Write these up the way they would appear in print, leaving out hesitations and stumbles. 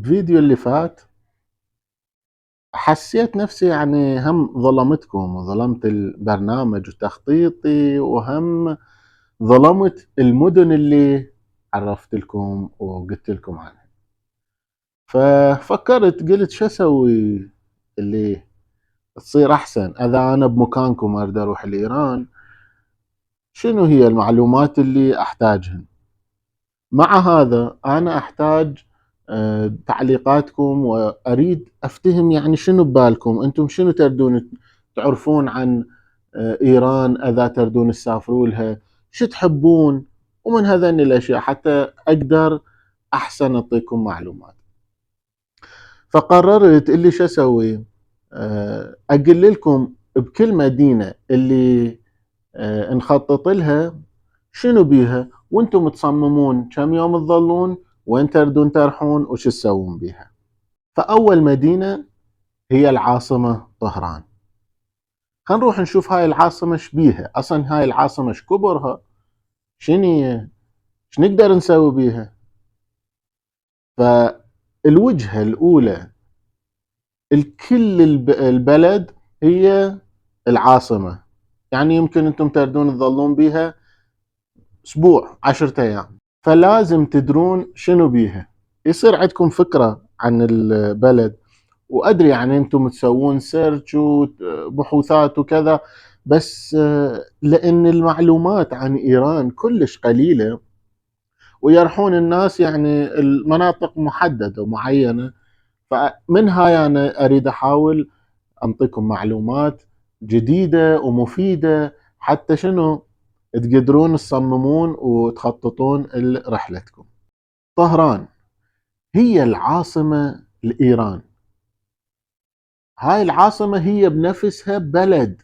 الفيديو اللي فات حسيت نفسي يعني هم ظلمتكم وظلمت البرنامج وتخطيطي، وهم ظلمت المدن اللي عرفت لكم وقلت لكم عنها. ففكرت قلت شو اسوي اللي تصير احسن اذا انا بمكانكم اريد اروح لايران. شنو هي المعلومات اللي احتاجها؟ مع هذا أنا أحتاج تعليقاتكم، وأريد أفتهم يعني شنو ببالكم أنتم، شنو تردون تعرفون عن إيران، إذا تردون تسافروا لها شو تحبون، ومن هذين الأشياء حتى أقدر أحسن أعطيكم معلومات. فقررت اللي شو أسوي، أقول لكم بكل مدينة اللي نخطط لها شنو بيها، وانتم تصممون كم يوم تظلون، وين تردون ترحون، وش تسوون بيها. فأول مدينة هي العاصمة طهران. خلينا نروح نشوف هاي العاصمة ايش بيها، أصلا هاي العاصمة ايش كبرها، شنو نقدر نسوي بيها. فالوجهة الأولى الكل البلد هي العاصمة، يعني يمكن انتم تردون تظلون بيها أسبوع 10 أيام، فلازم تدرون شنو بيها، يصير عندكم فكرة عن البلد. وأدري يعني أنتم تسوون سيرش وبحوثات وكذا، بس لأن المعلومات عن إيران كلش قليلة، ويرحون الناس يعني المناطق محددة ومعينة. فمن هاي أنا أريد أحاول أنطيكم معلومات جديدة ومفيدة، حتى شنو تقدرون تصممون وتخططون لرحلتكم. طهران هي العاصمة لإيران. هاي العاصمة هي بنفسها بلد،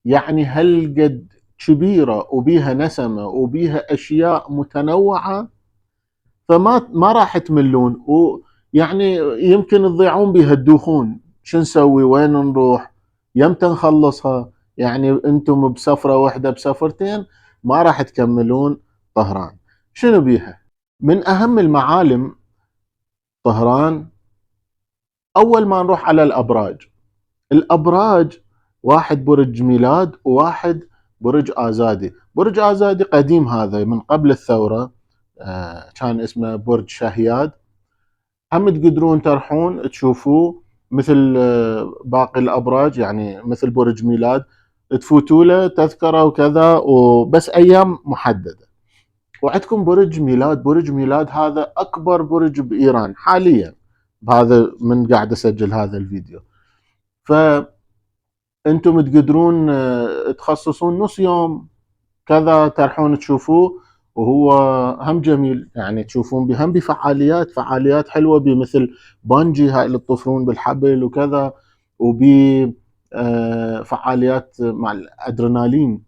يعني هالقد كبيرة وبيها نسمة وبيها أشياء متنوعة، فما راح تملون، ويعني يمكن تضيعون بيها تدوخون شو نسوي، وين نروح، يمتى نخلصها. يعني انتم بسفرة واحدة بسفرتين ما راح تكملون طهران. شنو بيها؟ من أهم المعالم طهران أول ما نروح على الأبراج. الأبراج واحد برج ميلاد وواحد برج آزادي. برج آزادي قديم، هذا من قبل الثورة، كان اسمه برج شهياد. هم تقدرون ترحون تشوفوه مثل باقي الأبراج، يعني مثل برج ميلاد تفوتوا له تذكرة وكذا، وبس أيام محددة. وعندكم برج ميلاد. برج ميلاد هذا أكبر برج بإيران حاليا، بهذا من قاعد أسجل هذا الفيديو. فأنتم تقدرون تخصصون نص يوم كذا ترحون تشوفوه، وهو هم جميل، يعني تشوفون هم فعاليات حلوة، بمثل بانجي هاي اللي تطفرون بالحبل وكذا، وبي فعاليات مع الأدرينالين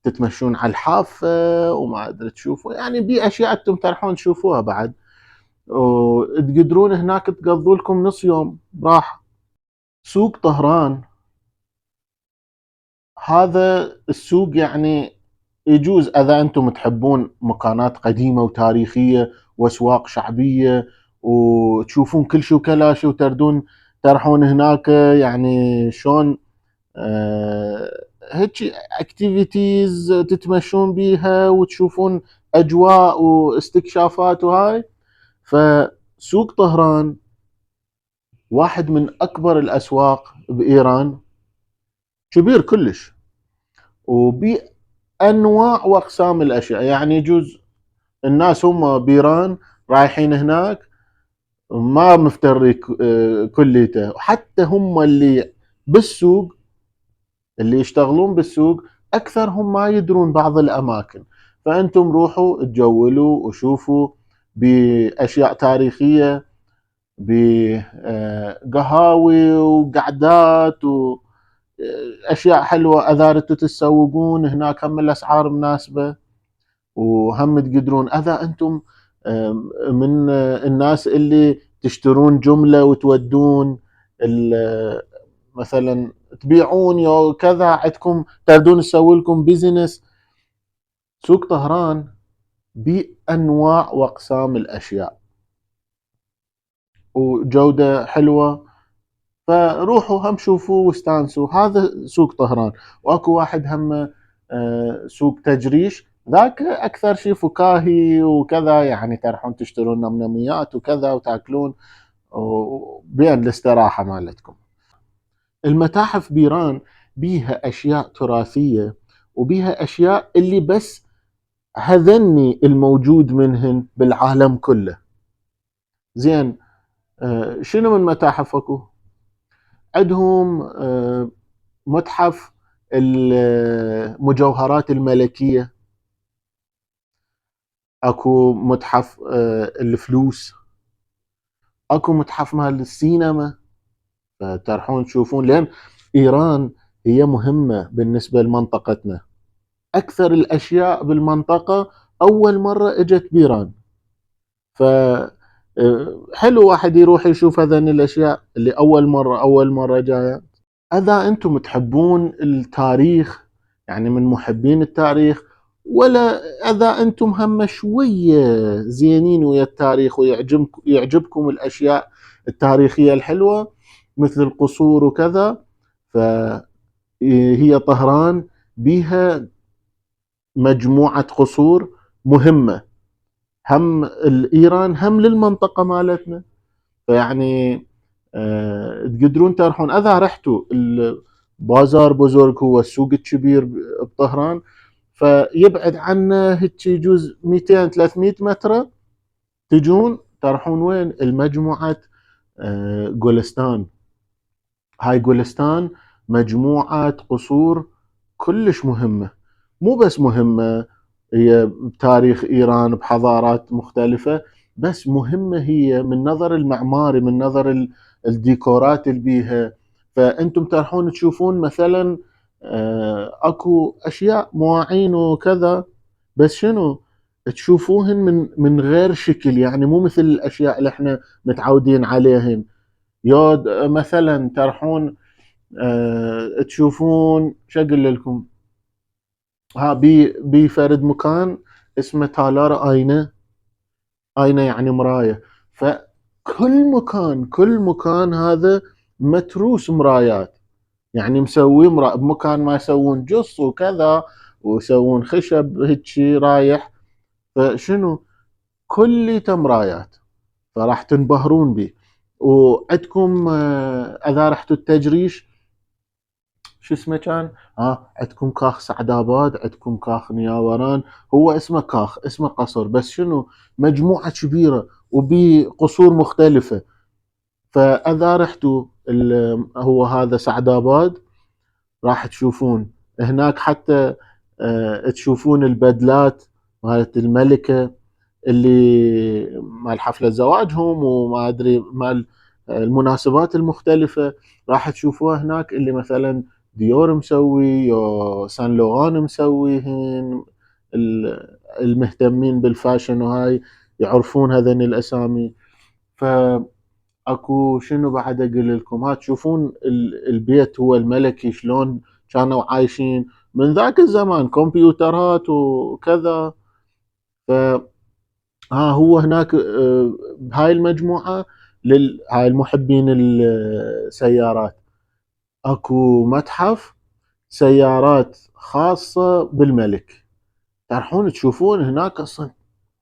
تتمشون على الحافة وما أدري تشوفوا، يعني بي أشياء أنتم ترحون تشوفوها بعد، وتقدرون هناك تقضوا لكم نص يوم براحة. سوق طهران هذا السوق يعني يجوز اذا انتم تحبون مكانات قديمه وتاريخيه واسواق شعبيه وتشوفون كل شيء وكلا شيء، وتردون ترحون هناك، يعني شلون هيك اكتيفيتيز تتمشون بيها وتشوفون اجواء واستكشافات وهاي. فسوق طهران واحد من اكبر الاسواق بايران، كبير كلش، وبانواع واقسام الاشياء. يعني يجوز الناس هم بيران رايحين هناك ما مفتري كليته، وحتى هم اللي بالسوق اللي يشتغلون بالسوق اكثرهم ما يدرون بعض الاماكن. فانتم روحوا تجولوا وشوفوا باشياء تاريخيه، بقهاوي وقعدات واشياء حلوه. اذا ردتوا تتسوقون هناك هم الاسعار مناسبه، وهم تقدرون اذا انتم من الناس اللي تشترون جمله وتودون مثلا تبيعون يا كذا، عندكم تردون تسوي لكم بيزنس. سوق طهران بانواع واقسام الاشياء. وجودة حلوة. فروحوا هم شوفوا واستانسوا. هذا سوق طهران. واكو واحد هم سوق تجريش، ذاك اكثر شيء فكاهي وكذا، يعني تروحون تشترون نمنميات وكذا وتاكلون بين الاستراحة مالتكم. المتاحف بإيران بيها أشياء تراثية، وبيها أشياء اللي بس هذني الموجود منهن بالعالم كله. زين، شنو من متاحف اكو؟ عندهم متحف المجوهرات الملكية، اكو متحف الفلوس، اكو متحف مال السينما. فتروحون تشوفون، لان ايران هي مهمة بالنسبة لمنطقتنا. اكثر الاشياء بالمنطقة اول مرة اجت بإيران. ف حلو واحد يروح يشوف هذين الاشياء اللي اول مرة جاية. اذا انتم تحبون التاريخ، يعني من محبين التاريخ، ولا اذا انتم هم شوية زينين ويا التاريخ ويعجبكم الاشياء التاريخية الحلوة مثل القصور وكذا، فهي طهران بيها مجموعة قصور مهمة، هم ايران هم للمنطقة مالتنا. فيعني تقدرون تروحون. اذا رحتوا بازار بزرگ هو السوق الكبير بطهران، فيبعد عنه هيك يجوز 200 300 متر، تجون تروحون وين؟ المجموعة جولستان. هاي جولستان مجموعة قصور كلش مهمة. مو بس مهمة هي بتاريخ إيران بحضارات مختلفة، بس مهمة هي من نظر المعماري، من نظر الديكورات اللي بيها. فأنتم تروحون تشوفون مثلا أكو أشياء مواعين وكذا، بس شنو تشوفوهن من غير شكل، يعني مو مثل الأشياء اللي احنا متعودين عليهن. يود مثلا تروحون تشوفون، شو اقول لكم، ها بفرد مكان اسمه تالار آينة. آينة يعني مراية. كل مكان هذا متروس مرايات، يعني مسوي بمكان ما يسوون جص وكذا ويسوون خشب هيك رايح. فشنو كليته مرايات، فراح تنبهرون به. وعندكم اذا رحتوا التجريش، شو اسمه كان؟ عندكم كاخ سعداباد، عندكم كاخ نياوران. هو اسمه كاخ، اسمه قصر، بس شنو مجموعة كبيرة وبقصور مختلفة. فاذا رحتوا هو هذا سعداباد، راح تشوفون هناك حتى تشوفون البدلات مالت الملكة اللي مال حفلة زواجهم وما ادري مال المناسبات المختلفة. راح تشوفوها هناك، اللي مثلا ديور مسوي او سان لوران مسويهن. المهتمين بالفاشن وهاي يعرفون هذين الاسامي. فاكو شنو بعد اقول لكم، تشوفون البيت هو الملكي شلون كانوا عايشين من ذاك الزمان، كمبيوترات وكذا. ف هو هناك بهاي المجموعة هاي المحبين السيارات، اكو متحف سيارات خاصة بالملك. تروحون تشوفون هناك اصلا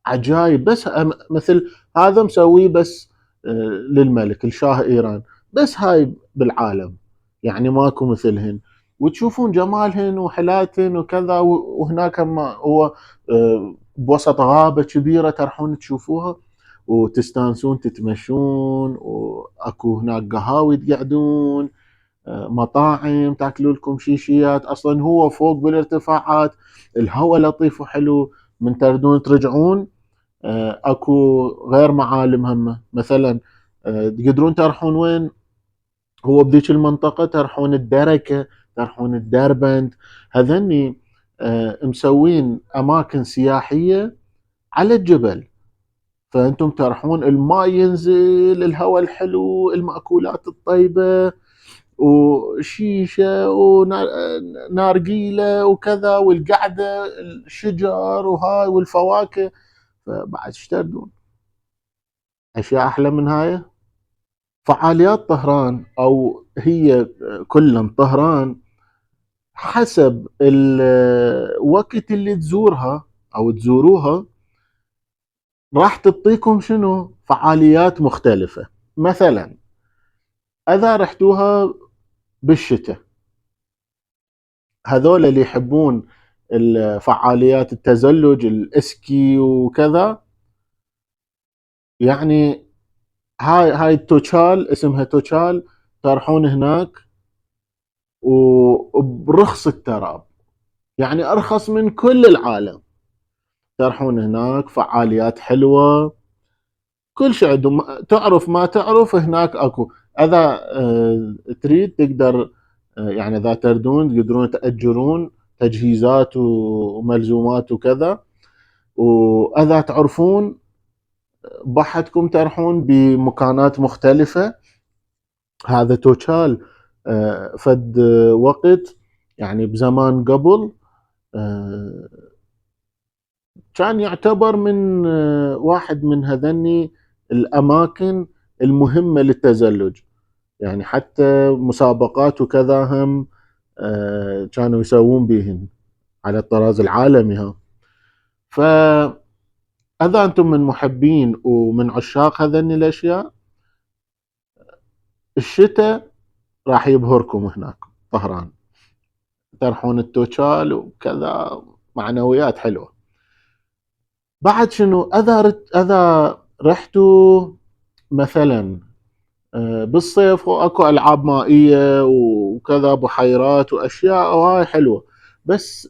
عجايب، بس مثل هذا مسويه بس للملك الشاه ايران، بس هاي بالعالم يعني ماكو مثلهن. وتشوفون جمالهن وحلاتهن وكذا. وهناك هو بوسط غابة كبيرة تروحون تشوفوها وتستانسون تتمشون. واكو هناك قهاوي تقعدون، مطاعم تاكلوا لكم شيشيات. اصلا هو فوق بالارتفاعات، الهواء لطيف وحلو. من تردون ترجعون اكو غير معالم همه، مثلا تقدرون تروحون وين؟ هو بذيك المنطقة تروحون الدركة، تروحون الدربند. هذني مسوين اماكن سياحية على الجبل. فانتم تروحون الماء ينزل، الهواء الحلو، المأكولات الطيبة، وشيشة ونارجيلة وكذا، والقعدة الشجر وهاي والفواكه. فبعد ايش تردون؟ اشياء احلى من هاي؟ فعاليات طهران او هي كلها طهران حسب الوقت اللي تزورها او تزوروها راح تعطيكم شنو فعاليات مختلفة. مثلا اذا رحتوها بالشتاء، هذول اللي يحبون الفعاليات التزلج الاسكي وكذا، يعني هاي توشال، اسمها توشال، تروحون هناك وبرخص التراب، يعني ارخص من كل العالم. تروحون هناك فعاليات حلوة، كل شيء عندهم، تعرف ما تعرف هناك اكو. اذا تريد تقدر يعني اذا تردون تقدرون تأجرون تجهيزات وملزومات وكذا. واذا تعرفون بحدكم تروحون بمكانات مختلفة. هذا توشال فد وقت يعني بزمان قبل آه، كان يعتبر من واحد من هذني الأماكن المهمة للتزلج، يعني حتى مسابقات وكذا هم كانوا يسوون بهن على الطراز العالمي. ها فإذا أنتم من محبين ومن عشاق هذني الأشياء، الشتاء راح يبهركم هناك طهران، ترحون التوشال وكذا، معنويات حلوة. بعد شنو اذا رحتوا مثلا بالصيف، واكو العاب مائيه وكذا، بحيرات واشياء وهاي حلوه. بس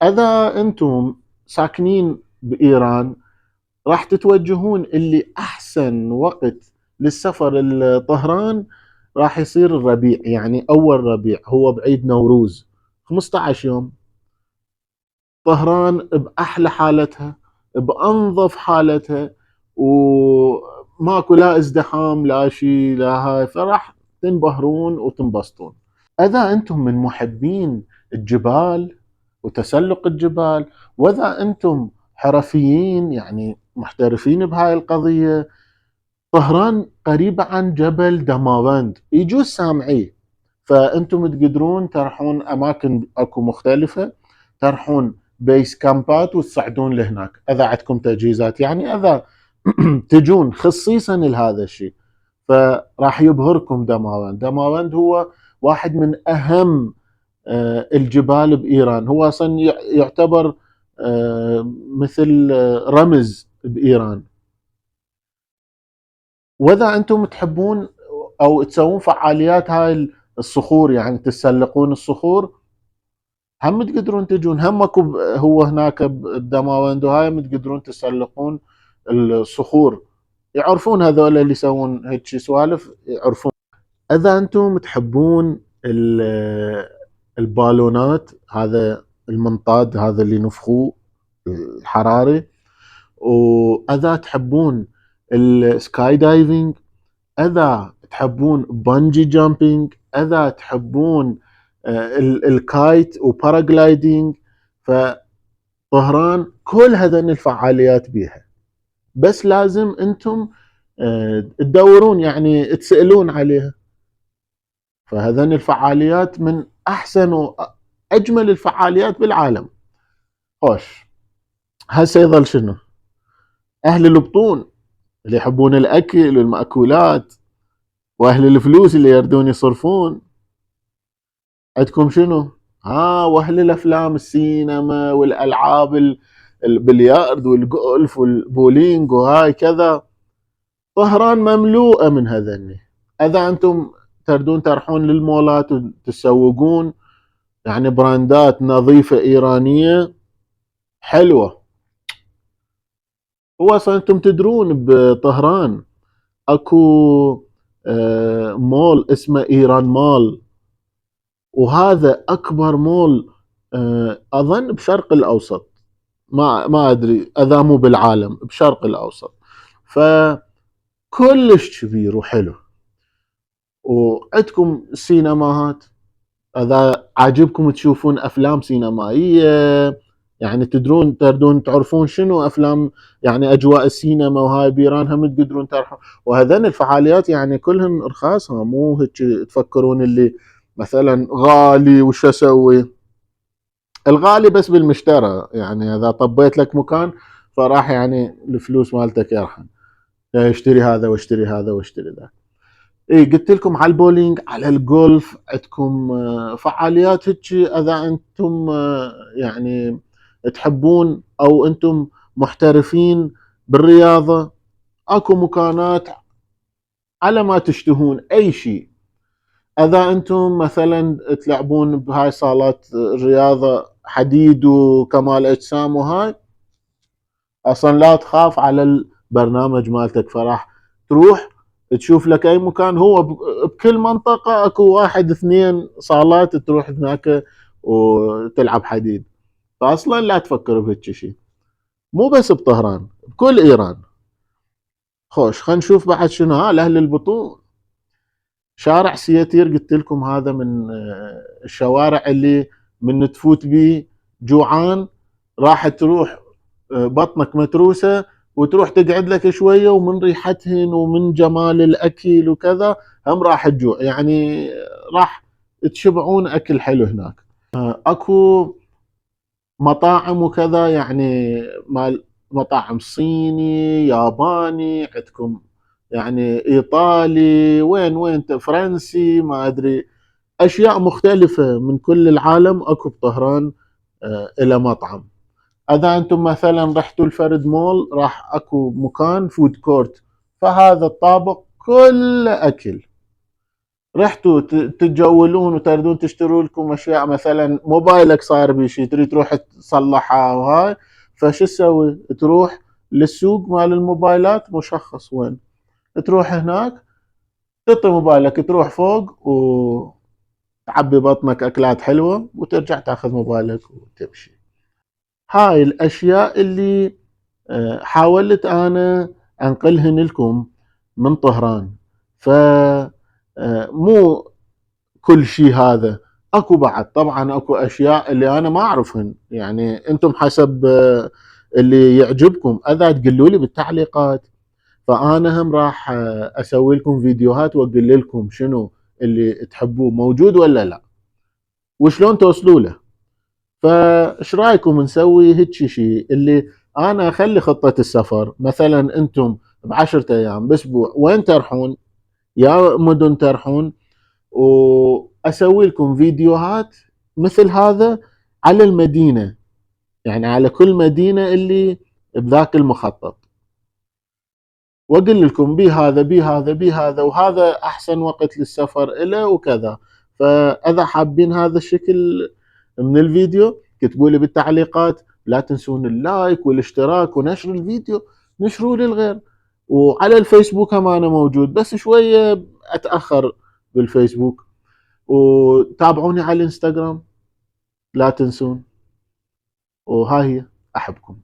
اذا انتم ساكنين بايران راح تتوجهون اللي احسن وقت للسفر لطهران راح يصير الربيع، يعني اول ربيع هو بعيد نوروز 15 يوم. طهران باحلى حالتها، بانظف حالتها، وماكو لا ازدحام لا شيء لا هاي، فراح تنبهرون وتنبسطون. اذا انتم من محبين الجبال وتسلق الجبال، واذا انتم حرفيين يعني محترفين بهاي القضيه، طهران قريبه عن جبل دماوند، يجوز سامعيه. فانتم تقدرون تروحون اماكن اكو مختلفه، تروحون بيس كامبات وتصعدون لهناك اذا عندكم تجهيزات. يعني اذا تجون خصيصا لهذا الشيء فراح يبهركم دماوند. دماوند هو واحد من اهم الجبال بايران، هو اصلا يعتبر مثل رمز بايران. واذا انتم تحبون او تسوون فعاليات هاي الصخور، يعني تسلقون الصخور، هم تقدرون تجون، هم اكو هو هناك بدماوند وهاي تقدرون تسلقون الصخور. يعرفون هذول اللي يسوون هيك سوالف يعرفون. اذا انتم تحبون البالونات، هذا المنطاد هذا اللي نفخوه الحراري، واذا تحبون السكاي دايفنج، اذا تحبون بانجي جامبينج، اذا تحبون الكايت وباراجلايدينج، فطهران كل هذين الفعاليات بيها. بس لازم انتم تدورون يعني تسألون عليها. فهذين الفعاليات من احسن واجمل الفعاليات بالعالم. خوش، هسه يظل شنو؟ اهل البطون اللي يحبون الاكل والمأكولات، واهل الفلوس اللي يردون يصرفون، عندكم شنو؟ واهل الافلام السينما والالعاب البلياردو والجولف والبولينج وهاي كذا، طهران مملوءه من هذني. اذا انتم تردون تروحون للمولات وتسوقون يعني براندات نظيفه ايرانيه حلوه. هو اصلا انتم تدرون بطهران اكو مول اسمه ايران مال، وهذا اكبر مول اظن بشرق الاوسط، ما ادري اذا مو بالعالم، بشرق الاوسط. فكلش كبير وحلو. وعندكم سينماهات، اذا عاجبكم تشوفون افلام سينمائيه، يعني تردون تعرفون شنو افلام يعني اجواء السينما وهاي بيران هم تقدرون تروحون. وهذين الفعاليات يعني كلهن رخاصها، مو هيك تفكرون اللي مثلا غالي وش اسوي. الغالي بس بالمشترى، يعني اذا طبيت لك مكان فراح يعني الفلوس مالتك يرحم، اشتري هذا واشتري هذا واشتري ذا. اي قلت لكم على البولينج، على الجولف عندكم فعاليات هيك اذا انتم يعني تحبون او انتم محترفين بالرياضة، اكو مكانات على ما تشتهون اي شيء. اذا انتم مثلا تلعبون بهاي صالات الرياضة حديد وكمال اجسام وهاي، اصلا لا تخاف على البرنامج مالتك، فراح تروح تشوف لك اي مكان. هو بكل منطقة اكو واحد اثنين صالات تروح هناك وتلعب حديد. فاصلا لا تفكر بهيك شيء، مو بس بطهران، بكل ايران. خوش خلينا نشوف بعد شنو. لاهل البطون، شارع سيتير قلت لكم هذا من الشوارع اللي من تفوت بيه جوعان راح تروح بطنك متروسه، وتروح تقعد لك شويه، ومن ريحتهن ومن جمال الاكل وكذا هم راح تجوع يعني، راح تشبعون اكل حلو هناك. اكو مطاعم وكذا يعني، مال مطاعم صيني ياباني عندكم، يعني ايطالي وين فرنسي ما ادري، اشياء مختلفه من كل العالم اكو بطهران الى مطعم. اذا انتم مثلا رحتوا الفرد مول راح اكو مكان فود كورت، فهذا الطابق كله اكل. رحتوا تتجولون وتردون تشتروا لكم اشياء، مثلا موبايلك صار بيه شيء تريد تروح تصلحها وهاي، فشو تسوي؟ تروح للسوق مال الموبايلات مشخص وين، تروح هناك تعطي موبايلك تروح فوق وتعبي بطنك اكلات حلوه وترجع تاخذ موبايلك وتمشي. هاي الاشياء اللي حاولت انا انقلهن لكم من طهران. ف مو كل شيء هذا، اكو بعد طبعا اكو اشياء اللي انا ما اعرفهن، يعني انتم حسب اللي يعجبكم اذا تقولوا لي بالتعليقات، فانا هم راح اسوي لكم فيديوهات واقول لكم شنو اللي تحبوه موجود ولا لا، وشلون توصلوا له. فايش رايكم نسوي هيك شيء اللي انا اخلي خطة السفر، مثلا انتم ب10 ايام باسبوع وين ترحون، يا مدن ترحون، واسوي لكم فيديوهات مثل هذا على المدينة، يعني على كل مدينة اللي بذاك المخطط، واقول لكم بي هذا بي هذا بي هذا، وهذا احسن وقت للسفر له وكذا. فاذا حابين هذا الشكل من الفيديو كتبوا لي بالتعليقات، لا تنسون اللايك والاشتراك ونشر الفيديو، نشروا للغير. وعلى الفيسبوك هم انا موجود بس شوية اتأخر بالفيسبوك، وتابعوني على الانستغرام لا تنسون. وهاي هي، احبكم.